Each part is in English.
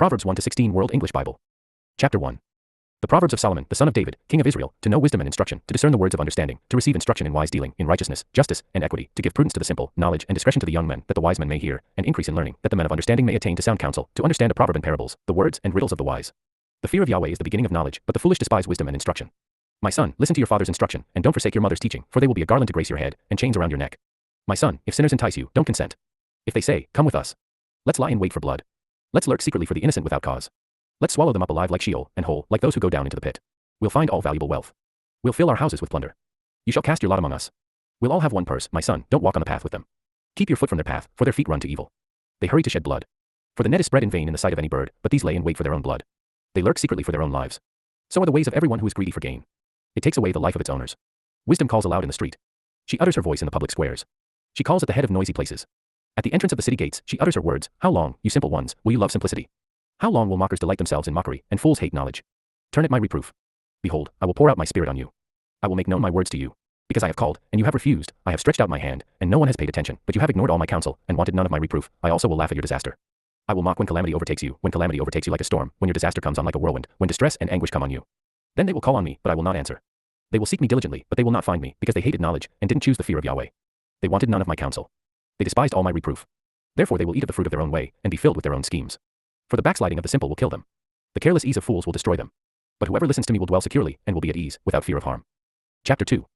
Proverbs 1-16 World English Bible. Chapter 1. The Proverbs of Solomon, the son of David, king of Israel, to know wisdom and instruction, to discern the words of understanding, to receive instruction in wise dealing, in righteousness, justice, and equity, to give prudence to the simple, knowledge and discretion to the young men, that the wise men may hear, and increase in learning, that the men of understanding may attain to sound counsel, to understand a proverb and parables, the words and riddles of the wise. The fear of Yahweh is the beginning of knowledge, but the foolish despise wisdom and instruction. My son, listen to your father's instruction, and don't forsake your mother's teaching, for they will be a garland to grace your head, and chains around your neck. My son, if sinners entice you, don't consent. If they say, come with us. Let's lie in wait for blood. Let's lurk secretly for the innocent without cause. Let's swallow them up alive like Sheol, and whole, like those who go down into the pit. We'll find all valuable wealth. We'll fill our houses with plunder. You shall cast your lot among us. We'll all have one purse, my son, don't walk on the path with them. Keep your foot from their path, for their feet run to evil. They hurry to shed blood. For the net is spread in vain in the sight of any bird, but these lay in wait for their own blood. They lurk secretly for their own lives. So are the ways of everyone who is greedy for gain. It takes away the life of its owners. Wisdom calls aloud in the street. She utters her voice in the public squares. She calls at the head of noisy places. At the entrance of the city gates, she utters her words. How long, you simple ones, will you love simplicity? How long will mockers delight themselves in mockery, and fools hate knowledge? Turn at my reproof. Behold, I will pour out my spirit on you. I will make known my words to you. Because I have called, and you have refused, I have stretched out my hand, and no one has paid attention, but you have ignored all my counsel, and wanted none of my reproof, I also will laugh at your disaster. I will mock when calamity overtakes you like a storm, when your disaster comes on like a whirlwind, when distress and anguish come on you. Then they will call on me, but I will not answer. They will seek me diligently, but they will not find me, because they hated knowledge, and didn't choose the fear of Yahweh. They wanted none of my counsel. They despised all my reproof. Therefore they will eat of the fruit of their own way, and be filled with their own schemes. For the backsliding of the simple will kill them. The careless ease of fools will destroy them. But whoever listens to me will dwell securely, and will be at ease, without fear of harm. Chapter 2.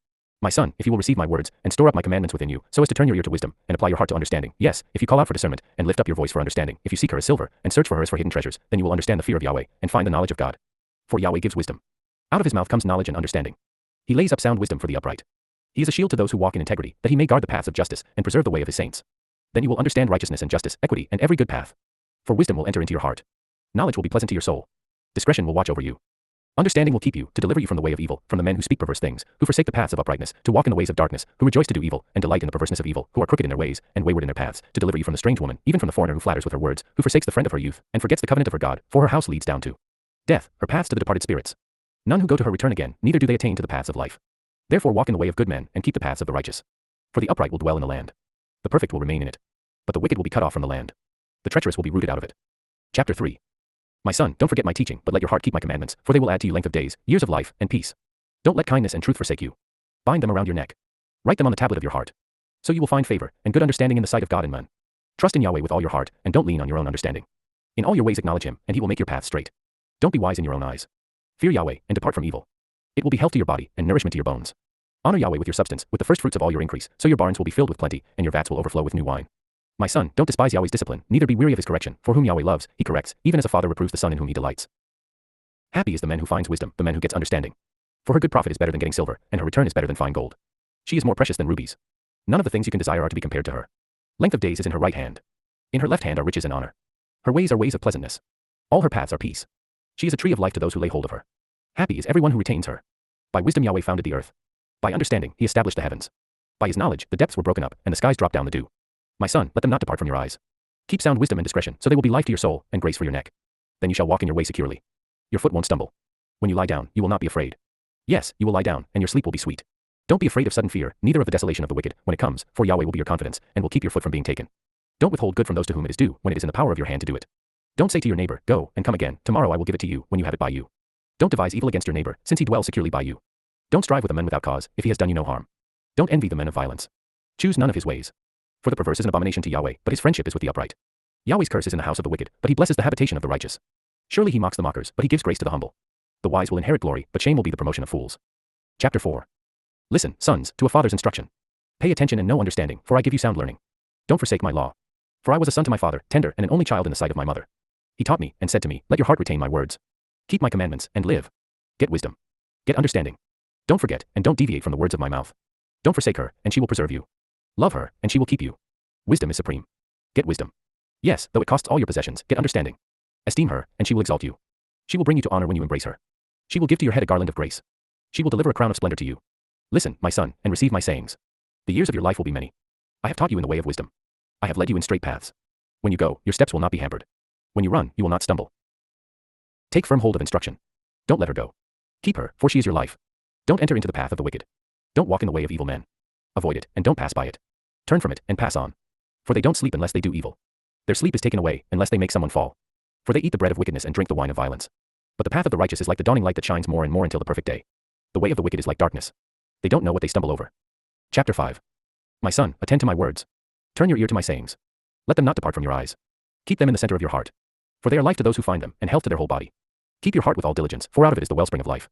My son, if you will receive my words, and store up my commandments within you, so as to turn your ear to wisdom, and apply your heart to understanding, yes, if you call out for discernment, and lift up your voice for understanding, if you seek her as silver, and search for her as for hidden treasures, then you will understand the fear of Yahweh, and find the knowledge of God. For Yahweh gives wisdom. Out of his mouth comes knowledge and understanding. He lays up sound wisdom for the upright. He is a shield to those who walk in integrity, that he may guard the paths of justice, and preserve the way of his saints. Then you will understand righteousness and justice, equity, and every good path. For wisdom will enter into your heart. Knowledge will be pleasant to your soul. Discretion will watch over you. Understanding will keep you, to deliver you from the way of evil, from the men who speak perverse things, who forsake the paths of uprightness, to walk in the ways of darkness, who rejoice to do evil, and delight in the perverseness of evil, who are crooked in their ways, and wayward in their paths, to deliver you from the strange woman, even from the foreigner who flatters with her words, who forsakes the friend of her youth, and forgets the covenant of her God, for her house leads down to death, her paths to the departed spirits. None who go to her return again, neither do they attain to the paths of life. Therefore walk in the way of good men, and keep the paths of the righteous. For the upright will dwell in the land. The perfect will remain in it. But the wicked will be cut off from the land. The treacherous will be rooted out of it. Chapter 3. My son, don't forget my teaching, but let your heart keep my commandments, for they will add to you length of days, years of life, and peace. Don't let kindness and truth forsake you. Bind them around your neck. Write them on the tablet of your heart. So you will find favor, and good understanding in the sight of God and men. Trust in Yahweh with all your heart, and don't lean on your own understanding. In all your ways acknowledge him, and he will make your path straight. Don't be wise in your own eyes. Fear Yahweh, and depart from evil. It will be health to your body, and nourishment to your bones. Honor Yahweh with your substance, with the first fruits of all your increase, so your barns will be filled with plenty, and your vats will overflow with new wine. My son, don't despise Yahweh's discipline, neither be weary of his correction, for whom Yahweh loves, he corrects, even as a father reproves the son in whom he delights. Happy is the man who finds wisdom, the man who gets understanding. For her good profit is better than getting silver, and her return is better than fine gold. She is more precious than rubies. None of the things you can desire are to be compared to her. Length of days is in her right hand. In her left hand are riches and honor. Her ways are ways of pleasantness. All her paths are peace. She is a tree of life to those who lay hold of her. Happy is everyone who retains her. By wisdom Yahweh founded the earth. By understanding he established the heavens. By his knowledge the depths were broken up, and the skies dropped down the dew. My son, let them not depart from your eyes. Keep sound wisdom and discretion, so they will be life to your soul, and grace for your neck. Then you shall walk in your way securely. Your foot won't stumble. When you lie down, you will not be afraid. Yes, you will lie down, and your sleep will be sweet. Don't be afraid of sudden fear, neither of the desolation of the wicked, when it comes, for Yahweh will be your confidence, and will keep your foot from being taken. Don't withhold good from those to whom it is due, when it is in the power of your hand to do it. Don't say to your neighbor, go, and come again, tomorrow I will give it to you, when you have it by you. Don't devise evil against your neighbor, since he dwells securely by you. Don't strive with a man without cause, if he has done you no harm. Don't envy the men of violence. Choose none of his ways. For the perverse is an abomination to Yahweh, but his friendship is with the upright. Yahweh's curse is in the house of the wicked, but he blesses the habitation of the righteous. Surely he mocks the mockers, but he gives grace to the humble. The wise will inherit glory, but shame will be the promotion of fools. Chapter 4. Listen, sons, to a father's instruction. Pay attention and know understanding, for I give you sound learning. Don't forsake my law. For I was a son to my father, tender and an only child in the sight of my mother. He taught me, and said to me, let your heart retain my words. Keep my commandments, and live. Get wisdom. Get understanding. Don't forget, and don't deviate from the words of my mouth. Don't forsake her, and she will preserve you. Love her, and she will keep you. Wisdom is supreme. Get wisdom. Yes, though it costs all your possessions, get understanding. Esteem her, and she will exalt you. She will bring you to honor when you embrace her. She will give to your head a garland of grace. She will deliver a crown of splendor to you. Listen, my son, and receive my sayings. The years of your life will be many. I have taught you in the way of wisdom. I have led you in straight paths. When you go, your steps will not be hampered. When you run, you will not stumble. Take firm hold of instruction. Don't let her go. Keep her, for she is your life. Don't enter into the path of the wicked. Don't walk in the way of evil men. Avoid it, and don't pass by it. Turn from it, and pass on. For they don't sleep unless they do evil. Their sleep is taken away, unless they make someone fall. For they eat the bread of wickedness and drink the wine of violence. But the path of the righteous is like the dawning light that shines more and more until the perfect day. The way of the wicked is like darkness. They don't know what they stumble over. Chapter 5. My son, attend to my words. Turn your ear to my sayings. Let them not depart from your eyes. Keep them in the center of your heart. For they are life to those who find them, and health to their whole body. Keep your heart with all diligence, for out of it is the wellspring of life.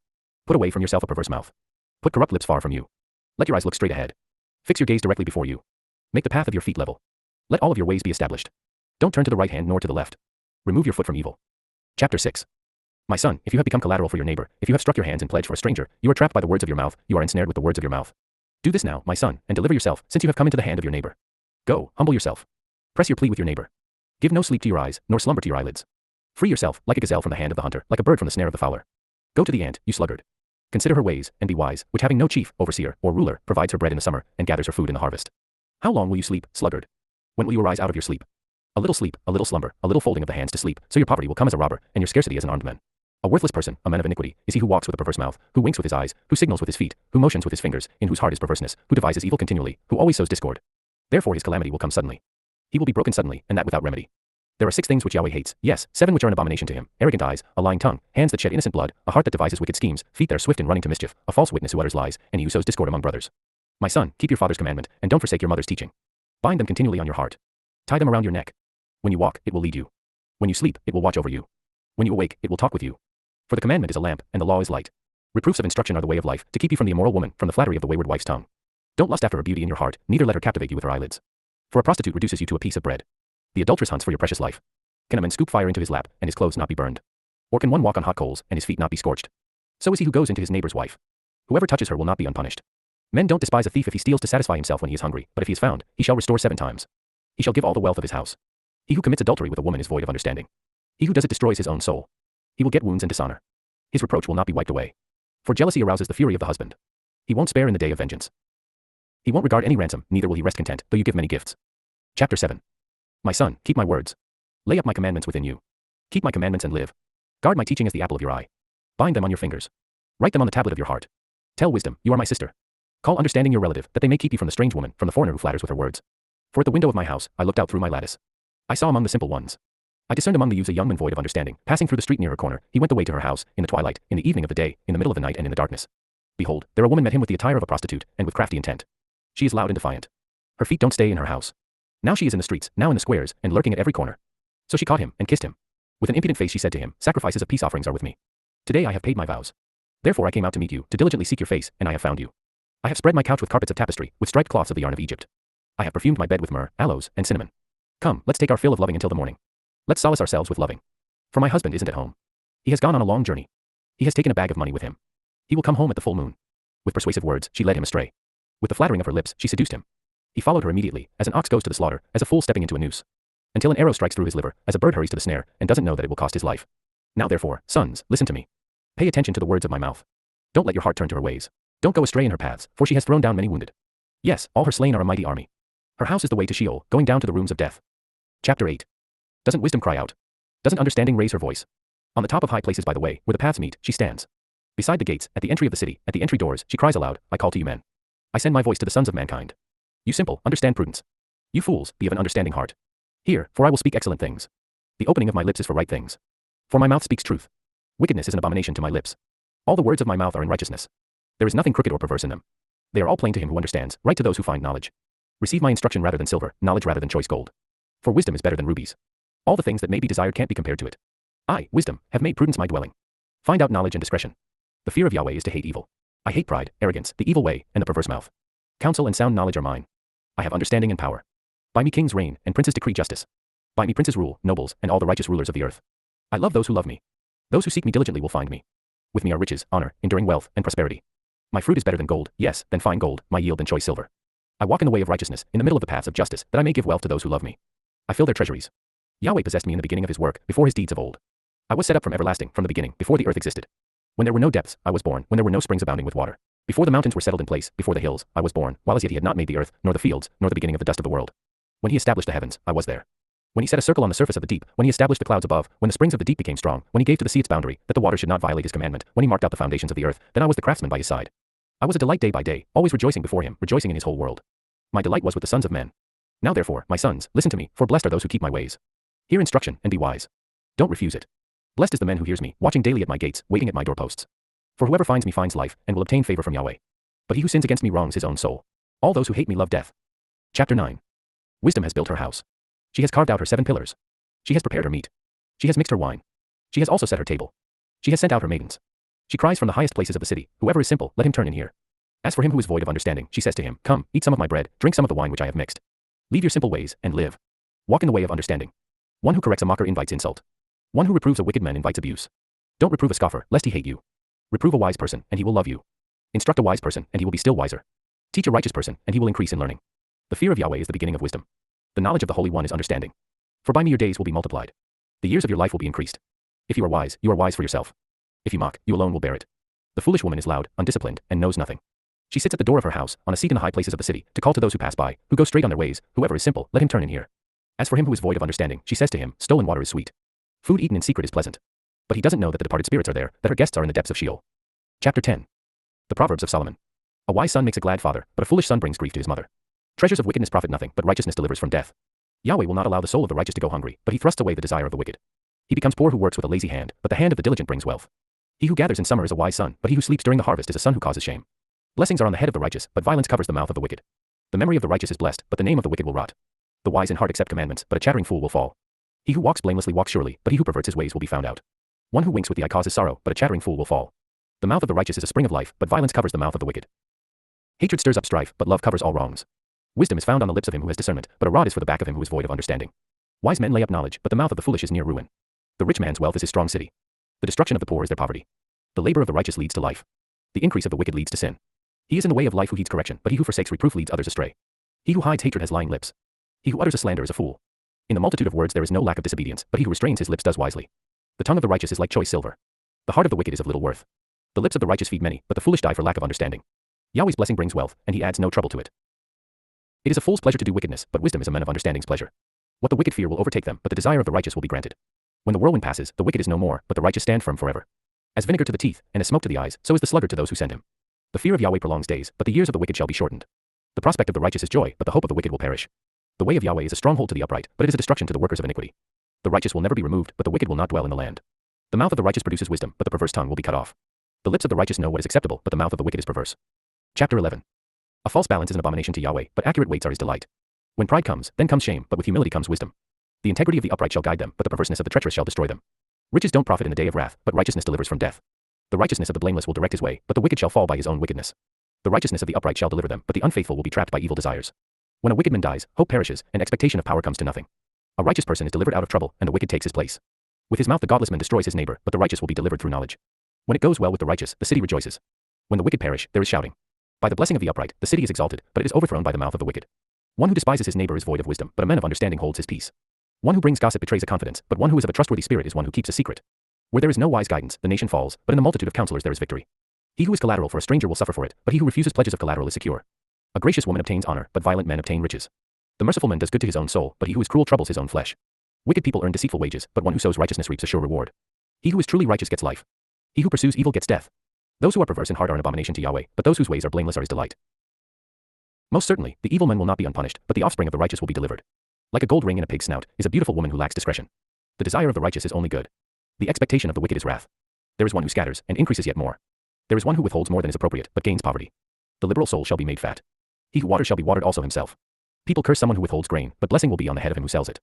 Put away from yourself a perverse mouth. Put corrupt lips far from you. Let your eyes look straight ahead. Fix your gaze directly before you. Make the path of your feet level. Let all of your ways be established. Don't turn to the right hand nor to the left. Remove your foot from evil. Chapter 6. My son, if you have become collateral for your neighbor, if you have struck your hands in pledge for a stranger, you are trapped by the words of your mouth, you are ensnared with the words of your mouth. Do this now, my son, and deliver yourself, since you have come into the hand of your neighbor. Go, humble yourself. Press your plea with your neighbor. Give no sleep to your eyes, nor slumber to your eyelids. Free yourself, like a gazelle from the hand of the hunter, like a bird from the snare of the fowler. Go to the ant, you sluggard. Consider her ways, and be wise, which having no chief, overseer, or ruler, provides her bread in the summer, and gathers her food in the harvest. How long will you sleep, sluggard? When will you arise out of your sleep? A little sleep, a little slumber, a little folding of the hands to sleep, so your poverty will come as a robber, and your scarcity as an armed man. A worthless person, a man of iniquity, is he who walks with a perverse mouth, who winks with his eyes, who signals with his feet, who motions with his fingers, in whose heart is perverseness, who devises evil continually, who always sows discord. Therefore his calamity will come suddenly. He will be broken suddenly, and that without remedy. There are 6 things which Yahweh hates, yes, 7 which are an abomination to him: arrogant eyes, a lying tongue, hands that shed innocent blood, a heart that devises wicked schemes, feet that are swift in running to mischief, a false witness who utters lies, and he who sows discord among brothers. My son, keep your father's commandment, and don't forsake your mother's teaching. Bind them continually on your heart. Tie them around your neck. When you walk, it will lead you. When you sleep, it will watch over you. When you awake, it will talk with you. For the commandment is a lamp, and the law is light. Reproofs of instruction are the way of life, to keep you from the immoral woman, from the flattery of the wayward wife's tongue. Don't lust after her beauty in your heart, neither let her captivate you with her eyelids. For a prostitute reduces you to a piece of bread. The adulteress hunts for your precious life. Can a man scoop fire into his lap, and his clothes not be burned? Or can one walk on hot coals, and his feet not be scorched? So is he who goes into his neighbor's wife. Whoever touches her will not be unpunished. Men don't despise a thief if he steals to satisfy himself when he is hungry, but if he is found, he shall restore 7 times. He shall give all the wealth of his house. He who commits adultery with a woman is void of understanding. He who does it destroys his own soul. He will get wounds and dishonor. His reproach will not be wiped away. For jealousy arouses the fury of the husband. He won't spare in the day of vengeance. He won't regard any ransom, neither will he rest content, though you give many gifts. Chapter 7. My son, keep my words. Lay up my commandments within you. Keep my commandments and live. Guard my teaching as the apple of your eye. Bind them on your fingers. Write them on the tablet of your heart. Tell wisdom, you are my sister. Call understanding your relative, that they may keep you from the strange woman, from the foreigner who flatters with her words. For at the window of my house, I looked out through my lattice. I saw among the simple ones. I discerned among the youths a young man void of understanding, passing through the street near her corner. He went the way to her house, in the twilight, in the evening of the day, in the middle of the night and in the darkness. Behold, there a woman met him with the attire of a prostitute, and with crafty intent. She is loud and defiant. Her feet don't stay in her house. Now she is in the streets, now in the squares, and lurking at every corner. So she caught him, and kissed him. With an impudent face she said to him, sacrifices of peace offerings are with me. Today I have paid my vows. Therefore I came out to meet you, to diligently seek your face, and I have found you. I have spread my couch with carpets of tapestry, with striped cloths of the yarn of Egypt. I have perfumed my bed with myrrh, aloes, and cinnamon. Come, let's take our fill of loving until the morning. Let's solace ourselves with loving. For my husband isn't at home. He has gone on a long journey. He has taken a bag of money with him. He will come home at the full moon. With persuasive words, she led him astray. With the flattering of her lips, she seduced him. He followed her immediately, as an ox goes to the slaughter, as a fool stepping into a noose. Until an arrow strikes through his liver, as a bird hurries to the snare, and doesn't know that it will cost his life. Now therefore, sons, listen to me. Pay attention to the words of my mouth. Don't let your heart turn to her ways. Don't go astray in her paths, for she has thrown down many wounded. Yes, all her slain are a mighty army. Her house is the way to Sheol, going down to the rooms of death. Chapter 8. Doesn't wisdom cry out? Doesn't understanding raise her voice? On the top of high places by the way, where the paths meet, she stands. Beside the gates, at the entry of the city, at the entry doors, she cries aloud, I call to you men. I send my voice to the sons of mankind. You simple, understand prudence. You fools, be of an understanding heart. Hear, for I will speak excellent things. The opening of my lips is for right things. For my mouth speaks truth. Wickedness is an abomination to my lips. All the words of my mouth are in righteousness. There is nothing crooked or perverse in them. They are all plain to him who understands, right to those who find knowledge. Receive my instruction rather than silver, knowledge rather than choice gold. For wisdom is better than rubies. All the things that may be desired can't be compared to it. I, wisdom, have made prudence my dwelling. Find out knowledge and discretion. The fear of Yahweh is to hate evil. I hate pride, arrogance, the evil way, and the perverse mouth. Counsel and sound knowledge are mine. I have understanding and power. By me kings reign, and princes decree justice. By me princes rule, nobles, and all the righteous rulers of the earth. I love those who love me. Those who seek me diligently will find me. With me are riches, honor, enduring wealth, and prosperity. My fruit is better than gold, yes, than fine gold, my yield than choice silver. I walk in the way of righteousness, in the middle of the paths of justice, that I may give wealth to those who love me. I fill their treasuries. Yahweh possessed me in the beginning of his work, before his deeds of old. I was set up from everlasting, from the beginning, before the earth existed. When there were no depths, I was born, when there were no springs abounding with water. Before the mountains were settled in place, before the hills, I was born, while as yet he had not made the earth, nor the fields, nor the beginning of the dust of the world. When he established the heavens, I was there. When he set a circle on the surface of the deep, when he established the clouds above, when the springs of the deep became strong, when he gave to the sea its boundary, that the water should not violate his commandment, when he marked out the foundations of the earth, then I was the craftsman by his side. I was a delight day by day, always rejoicing before him, rejoicing in his whole world. My delight was with the sons of men. Now therefore, my sons, listen to me, for blessed are those who keep my ways. Hear instruction, and be wise. Don't refuse it. Blessed is the man who hears me, watching daily at my gates, waiting at my doorposts. For whoever finds me finds life, and will obtain favor from Yahweh. But he who sins against me wrongs his own soul. All those who hate me love death. Chapter 9. Wisdom has built her house. She has carved out her 7 pillars. She has prepared her meat. She has mixed her wine. She has also set her table. She has sent out her maidens. She cries from the highest places of the city, whoever is simple, let him turn in here. As for him who is void of understanding, she says to him, come, eat some of my bread, drink some of the wine which I have mixed. Leave your simple ways, and live. Walk in the way of understanding. One who corrects a mocker invites insult. One who reproves a wicked man invites abuse. Don't reprove a scoffer, lest he hate you. Reprove a wise person, and he will love you. Instruct a wise person, and he will be still wiser. Teach a righteous person, and he will increase in learning. The fear of Yahweh is the beginning of wisdom. The knowledge of the Holy One is understanding. For by me your days will be multiplied. The years of your life will be increased. If you are wise for yourself. If you mock, you alone will bear it. The foolish woman is loud, undisciplined, and knows nothing. She sits at the door of her house, on a seat in the high places of the city, to call to those who pass by, who go straight on their ways, whoever is simple, let him turn in here. As for him who is void of understanding, she says to him, stolen water is sweet. Food eaten in secret is pleasant. But he doesn't know that the departed spirits are there, that her guests are in the depths of Sheol. Chapter 10. The Proverbs of Solomon. A wise son makes a glad father, but a foolish son brings grief to his mother. Treasures of wickedness profit nothing, but righteousness delivers from death. Yahweh will not allow the soul of the righteous to go hungry, but he thrusts away the desire of the wicked. He becomes poor who works with a lazy hand, but the hand of the diligent brings wealth. He who gathers in summer is a wise son, but he who sleeps during the harvest is a son who causes shame. Blessings are on the head of the righteous, but violence covers the mouth of the wicked. The memory of the righteous is blessed, but the name of the wicked will rot. The wise in heart accept commandments, but a chattering fool will fall. He who walks blamelessly walks surely, but he who perverts his ways will be found out. One who winks with the eye causes sorrow, but a chattering fool will fall. The mouth of the righteous is a spring of life, but violence covers the mouth of the wicked. Hatred stirs up strife, but love covers all wrongs. Wisdom is found on the lips of him who has discernment, but a rod is for the back of him who is void of understanding. Wise men lay up knowledge, but the mouth of the foolish is near ruin. The rich man's wealth is his strong city. The destruction of the poor is their poverty. The labor of the righteous leads to life. The increase of the wicked leads to sin. He is in the way of life who heeds correction, but he who forsakes reproof leads others astray. He who hides hatred has lying lips. He who utters a slander is a fool. In the multitude of words there is no lack of disobedience, but he who restrains his lips does wisely. The tongue of the righteous is like choice silver. The heart of the wicked is of little worth. The lips of the righteous feed many, but the foolish die for lack of understanding. Yahweh's blessing brings wealth, and he adds no trouble to it. It is a fool's pleasure to do wickedness, but wisdom is a man of understanding's pleasure. What the wicked fear will overtake them, but the desire of the righteous will be granted. When the whirlwind passes, the wicked is no more, but the righteous stand firm forever. As vinegar to the teeth, and as smoke to the eyes, so is the sluggard to those who send him. The fear of Yahweh prolongs days, but the years of the wicked shall be shortened. The prospect of the righteous is joy, but the hope of the wicked will perish. The way of Yahweh is a stronghold to the upright, but it is a destruction to the workers of iniquity. The righteous will never be removed, but the wicked will not dwell in the land. The mouth of the righteous produces wisdom, but the perverse tongue will be cut off. The lips of the righteous know what is acceptable, but the mouth of the wicked is perverse. Chapter 11. A false balance is an abomination to Yahweh, but accurate weights are his delight. When pride comes, then comes shame, but with humility comes wisdom. The integrity of the upright shall guide them, but the perverseness of the treacherous shall destroy them. Riches don't profit in the day of wrath, but righteousness delivers from death. The righteousness of the blameless will direct his way, but the wicked shall fall by his own wickedness. The righteousness of the upright shall deliver them, but the unfaithful will be trapped by evil desires. When a wicked man dies, hope perishes, and expectation of power comes to nothing. A righteous person is delivered out of trouble, and the wicked takes his place. With his mouth the godless man destroys his neighbor, but the righteous will be delivered through knowledge. When it goes well with the righteous, the city rejoices. When the wicked perish, there is shouting. By the blessing of the upright, the city is exalted, but it is overthrown by the mouth of the wicked. One who despises his neighbor is void of wisdom, but a man of understanding holds his peace. One who brings gossip betrays a confidence, but one who is of a trustworthy spirit is one who keeps a secret. Where there is no wise guidance, the nation falls, but in the multitude of counselors there is victory. He who is collateral for a stranger will suffer for it, but he who refuses pledges of collateral is secure. A gracious woman obtains honor, but violent men obtain riches. The merciful man does good to his own soul, but he who is cruel troubles his own flesh. Wicked people earn deceitful wages, but one who sows righteousness reaps a sure reward. He who is truly righteous gets life. He who pursues evil gets death. Those who are perverse in heart are an abomination to Yahweh, but those whose ways are blameless are his delight. Most certainly, the evil man will not be unpunished, but the offspring of the righteous will be delivered. Like a gold ring in a pig's snout is a beautiful woman who lacks discretion. The desire of the righteous is only good. The expectation of the wicked is wrath. There is one who scatters, and increases yet more. There is one who withholds more than is appropriate, but gains poverty. The liberal soul shall be made fat. He who waters shall be watered also himself. People curse someone who withholds grain, but blessing will be on the head of him who sells it.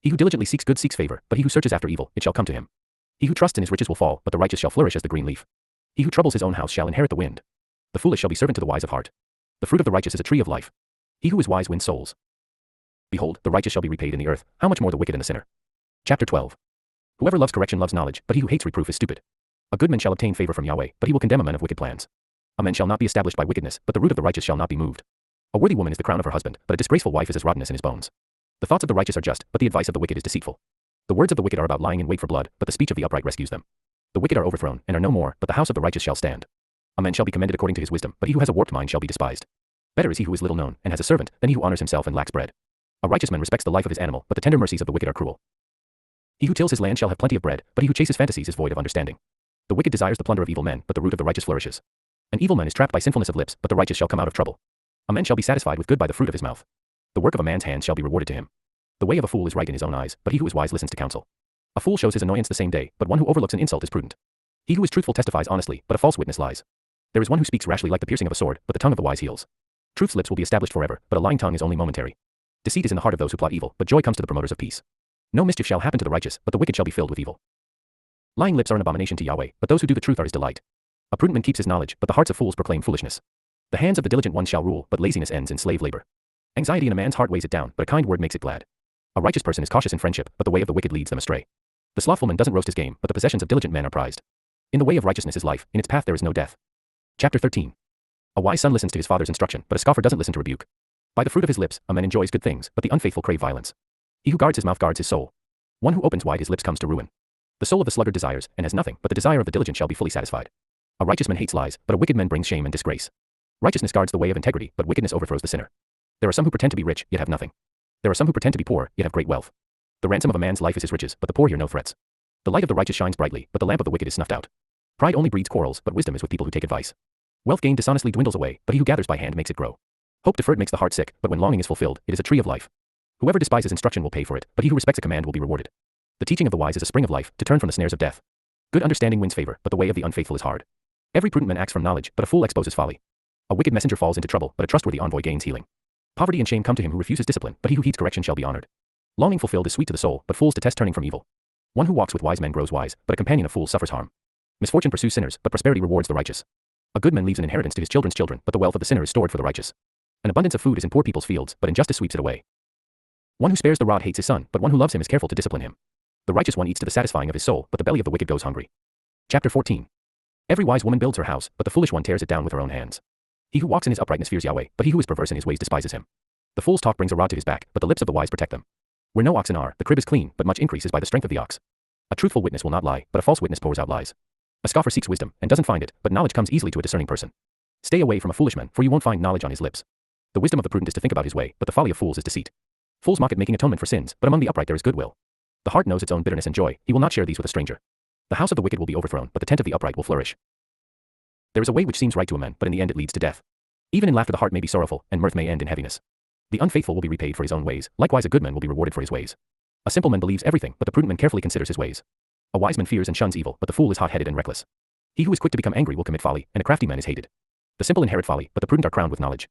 He who diligently seeks good seeks favor, but he who searches after evil, it shall come to him. He who trusts in his riches will fall, but the righteous shall flourish as the green leaf. He who troubles his own house shall inherit the wind. The foolish shall be servant to the wise of heart. The fruit of the righteous is a tree of life. He who is wise wins souls. Behold, the righteous shall be repaid in the earth, how much more the wicked and the sinner. Chapter 12. Whoever loves correction loves knowledge, but he who hates reproof is stupid. A good man shall obtain favor from Yahweh, but he will condemn a man of wicked plans. A man shall not be established by wickedness, but the root of the righteous shall not be moved. A worthy woman is the crown of her husband, but a disgraceful wife is as rottenness in his bones. The thoughts of the righteous are just, but the advice of the wicked is deceitful. The words of the wicked are about lying in wait for blood, but the speech of the upright rescues them. The wicked are overthrown, and are no more, but the house of the righteous shall stand. A man shall be commended according to his wisdom, but he who has a warped mind shall be despised. Better is he who is little known, and has a servant, than he who honors himself and lacks bread. A righteous man respects the life of his animal, but the tender mercies of the wicked are cruel. He who tills his land shall have plenty of bread, but he who chases fantasies is void of understanding. The wicked desires the plunder of evil men, but the root of the righteous flourishes. An evil man is trapped by sinfulness of lips, but the righteous shall come out of trouble. A man shall be satisfied with good by the fruit of his mouth. The work of a man's hands shall be rewarded to him. The way of a fool is right in his own eyes, but he who is wise listens to counsel. A fool shows his annoyance the same day, but one who overlooks an insult is prudent. He who is truthful testifies honestly, but a false witness lies. There is one who speaks rashly like the piercing of a sword, but the tongue of the wise heals. Truth's lips will be established forever, but a lying tongue is only momentary. Deceit is in the heart of those who plot evil, but joy comes to the promoters of peace. No mischief shall happen to the righteous, but the wicked shall be filled with evil. Lying lips are an abomination to Yahweh, but those who do the truth are his delight. A prudent man keeps his knowledge, but the hearts of fools proclaim foolishness. The hands of the diligent one shall rule, but laziness ends in slave labor. Anxiety in a man's heart weighs it down, but a kind word makes it glad. A righteous person is cautious in friendship, but the way of the wicked leads them astray. The slothful man doesn't roast his game, but the possessions of diligent men are prized. In the way of righteousness is life, in its path there is no death. Chapter 13. A wise son listens to his father's instruction, but a scoffer doesn't listen to rebuke. By the fruit of his lips, a man enjoys good things, but the unfaithful crave violence. He who guards his mouth guards his soul. One who opens wide his lips comes to ruin. The soul of the sluggard desires, and has nothing, but the desire of the diligent shall be fully satisfied. A righteous man hates lies, but a wicked man brings shame and disgrace. Righteousness guards the way of integrity, but wickedness overthrows the sinner. There are some who pretend to be rich, yet have nothing. There are some who pretend to be poor, yet have great wealth. The ransom of a man's life is his riches, but the poor hear no threats. The light of the righteous shines brightly, but the lamp of the wicked is snuffed out. Pride only breeds quarrels, but wisdom is with people who take advice. Wealth gained dishonestly dwindles away, but he who gathers by hand makes it grow. Hope deferred makes the heart sick, but when longing is fulfilled, it is a tree of life. Whoever despises instruction will pay for it, but he who respects a command will be rewarded. The teaching of the wise is a spring of life, to turn from the snares of death. Good understanding wins favor, but the way of the unfaithful is hard. Every prudent man acts from knowledge, but a fool exposes folly. A wicked messenger falls into trouble, but a trustworthy envoy gains healing. Poverty and shame come to him who refuses discipline, but he who heeds correction shall be honored. Longing fulfilled is sweet to the soul, but fools detest turning from evil. One who walks with wise men grows wise, but a companion of fools suffers harm. Misfortune pursues sinners, but prosperity rewards the righteous. A good man leaves an inheritance to his children's children, but the wealth of the sinner is stored for the righteous. An abundance of food is in poor people's fields, but injustice sweeps it away. One who spares the rod hates his son, but one who loves him is careful to discipline him. The righteous one eats to the satisfying of his soul, but the belly of the wicked goes hungry. Chapter 14. Every wise woman builds her house, but the foolish one tears it down with her own hands. He who walks in his uprightness fears Yahweh, but he who is perverse in his ways despises him. The fool's talk brings a rod to his back, but the lips of the wise protect them. Where no oxen are, the crib is clean, but much increase is by the strength of the ox. A truthful witness will not lie, but a false witness pours out lies. A scoffer seeks wisdom, and doesn't find it, but knowledge comes easily to a discerning person. Stay away from a foolish man, for you won't find knowledge on his lips. The wisdom of the prudent is to think about his way, but the folly of fools is deceit. Fools mock at making atonement for sins, but among the upright there is goodwill. The heart knows its own bitterness and joy, he will not share these with a stranger. The house of the wicked will be overthrown, but the tent of the upright will flourish. There is a way which seems right to a man, but in the end it leads to death. Even in laughter the heart may be sorrowful, and mirth may end in heaviness. The unfaithful will be repaid for his own ways, likewise a good man will be rewarded for his ways. A simple man believes everything, but the prudent man carefully considers his ways. A wise man fears and shuns evil, but the fool is hot-headed and reckless. He who is quick to become angry will commit folly, and a crafty man is hated. The simple inherit folly, but the prudent are crowned with knowledge.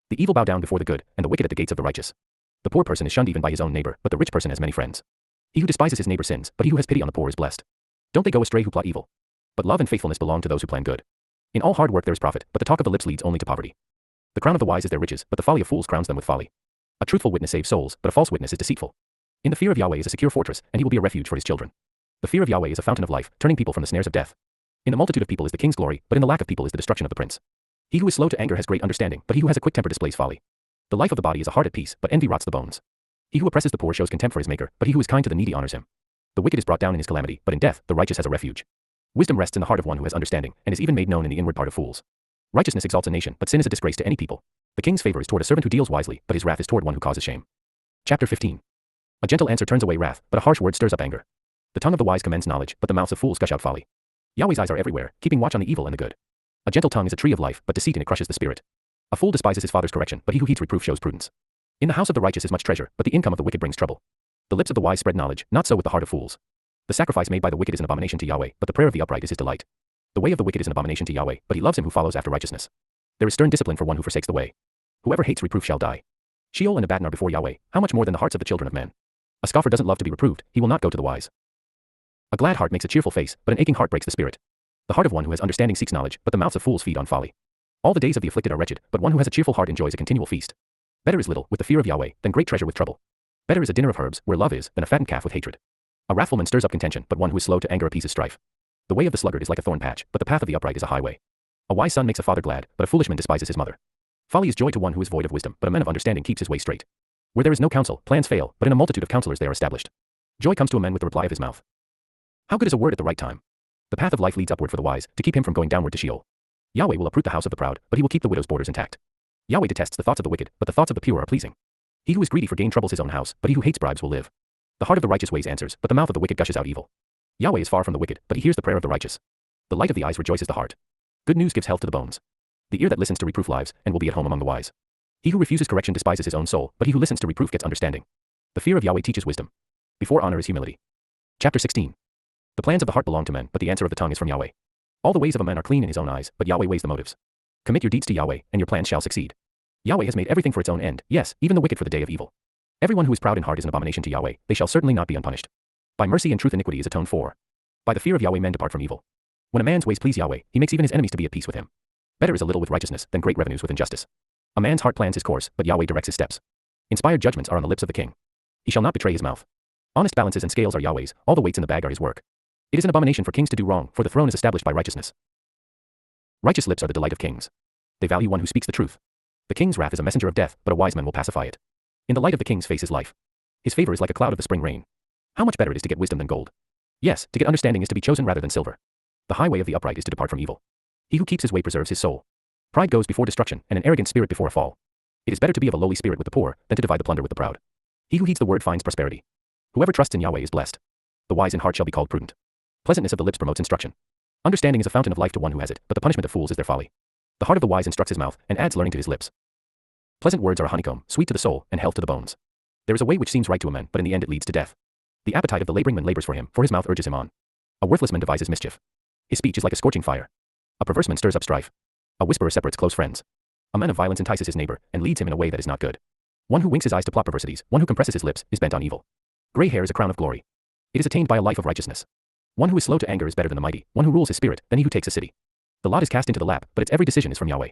The evil bow down before the good, and the wicked at the gates of the righteous. The poor person is shunned even by his own neighbor, but the rich person has many friends. He who despises his neighbor sins, but he who has pity on the poor is blessed. Don't they go astray who plot evil? But love and faithfulness belong to those who plan good. In all hard work there is profit, but the talk of the lips leads only to poverty. The crown of the wise is their riches, but the folly of fools crowns them with folly. A truthful witness saves souls, but a false witness is deceitful. In the fear of Yahweh is a secure fortress, and he will be a refuge for his children. The fear of Yahweh is a fountain of life, turning people from the snares of death. In the multitude of people is the king's glory, but in the lack of people is the destruction of the prince. He who is slow to anger has great understanding, but he who has a quick temper displays folly. The life of the body is a heart at peace, but envy rots the bones. He who oppresses the poor shows contempt for his maker, but he who is kind to the needy honors him. The wicked is brought down in his calamity, but in death the righteous has a refuge. Wisdom rests in the heart of one who has understanding, and is even made known in the inward part of fools. Righteousness exalts a nation, but sin is a disgrace to any people. The king's favor is toward a servant who deals wisely, but his wrath is toward one who causes shame. Chapter 15. A gentle answer turns away wrath, but a harsh word stirs up anger. The tongue of the wise commends knowledge, but the mouths of fools gush out folly. Yahweh's eyes are everywhere, keeping watch on the evil and the good. A gentle tongue is a tree of life, but deceit in it crushes the spirit. A fool despises his father's correction, but he who heeds reproof shows prudence. In the house of the righteous is much treasure, but the income of the wicked brings trouble. The lips of the wise spread knowledge, not so with the heart of fools. The sacrifice made by the wicked is an abomination to Yahweh, but the prayer of the upright is his delight. The way of the wicked is an abomination to Yahweh, but he loves him who follows after righteousness. There is stern discipline for one who forsakes the way. Whoever hates reproof shall die. Sheol and Abaddon are before Yahweh, how much more than the hearts of the children of men. A scoffer doesn't love to be reproved, he will not go to the wise. A glad heart makes a cheerful face, but an aching heart breaks the spirit. The heart of one who has understanding seeks knowledge, but the mouths of fools feed on folly. All the days of the afflicted are wretched, but one who has a cheerful heart enjoys a continual feast. Better is little, with the fear of Yahweh, than great treasure with trouble. Better is a dinner of herbs, where love is, than a fattened calf with hatred. A wrathful man stirs up contention, but one who is slow to anger appeases strife. The way of the sluggard is like a thorn patch, but the path of the upright is a highway. A wise son makes a father glad, but a foolish man despises his mother. Folly is joy to one who is void of wisdom, but a man of understanding keeps his way straight. Where there is no counsel, plans fail, but in a multitude of counselors they are established. Joy comes to a man with the reply of his mouth. How good is a word at the right time? The path of life leads upward for the wise, to keep him from going downward to Sheol. Yahweh will uproot the house of the proud, but he will keep the widow's borders intact. Yahweh detests the thoughts of the wicked, but the thoughts of the pure are pleasing. He who is greedy for gain troubles his own house, but he who hates bribes will live. The heart of the righteous weighs answers, but the mouth of the wicked gushes out evil. Yahweh is far from the wicked, but he hears the prayer of the righteous. The light of the eyes rejoices the heart. Good news gives health to the bones. The ear that listens to reproof lives, and will be at home among the wise. He who refuses correction despises his own soul, but he who listens to reproof gets understanding. The fear of Yahweh teaches wisdom. Before honor is humility. Chapter 16. The plans of the heart belong to men, but the answer of the tongue is from Yahweh. All the ways of a man are clean in his own eyes, but Yahweh weighs the motives. Commit your deeds to Yahweh, and your plans shall succeed. Yahweh has made everything for its own end, yes, even the wicked for the day of evil. Everyone who is proud in heart is an abomination to Yahweh, they shall certainly not be unpunished. By mercy and truth iniquity is atoned for. By the fear of Yahweh men depart from evil. When a man's ways please Yahweh, he makes even his enemies to be at peace with him. Better is a little with righteousness than great revenues with injustice. A man's heart plans his course, but Yahweh directs his steps. Inspired judgments are on the lips of the king. He shall not betray his mouth. Honest balances and scales are Yahweh's, all the weights in the bag are his work. It is an abomination for kings to do wrong, for the throne is established by righteousness. Righteous lips are the delight of kings. They value one who speaks the truth. The king's wrath is a messenger of death, but a wise man will pacify it. In the light of the king's face is life. His favor is like a cloud of the spring rain. How much better it is to get wisdom than gold. Yes, to get understanding is to be chosen rather than silver. The highway of the upright is to depart from evil. He who keeps his way preserves his soul. Pride goes before destruction, and an arrogant spirit before a fall. It is better to be of a lowly spirit with the poor, than to divide the plunder with the proud. He who heeds the word finds prosperity. Whoever trusts in Yahweh is blessed. The wise in heart shall be called prudent. Pleasantness of the lips promotes instruction. Understanding is a fountain of life to one who has it, but the punishment of fools is their folly. The heart of the wise instructs his mouth, and adds learning to his lips. Pleasant words are a honeycomb, sweet to the soul, and health to the bones. There is a way which seems right to a man, but in the end it leads to death. The appetite of the laboring man labors for him, for his mouth urges him on. A worthless man devises mischief. His speech is like a scorching fire. A perverse man stirs up strife. A whisperer separates close friends. A man of violence entices his neighbor, and leads him in a way that is not good. One who winks his eyes to plot perversities, one who compresses his lips, is bent on evil. Gray hair is a crown of glory. It is attained by a life of righteousness. One who is slow to anger is better than the mighty, one who rules his spirit, than he who takes a city. The lot is cast into the lap, but its every decision is from Yahweh.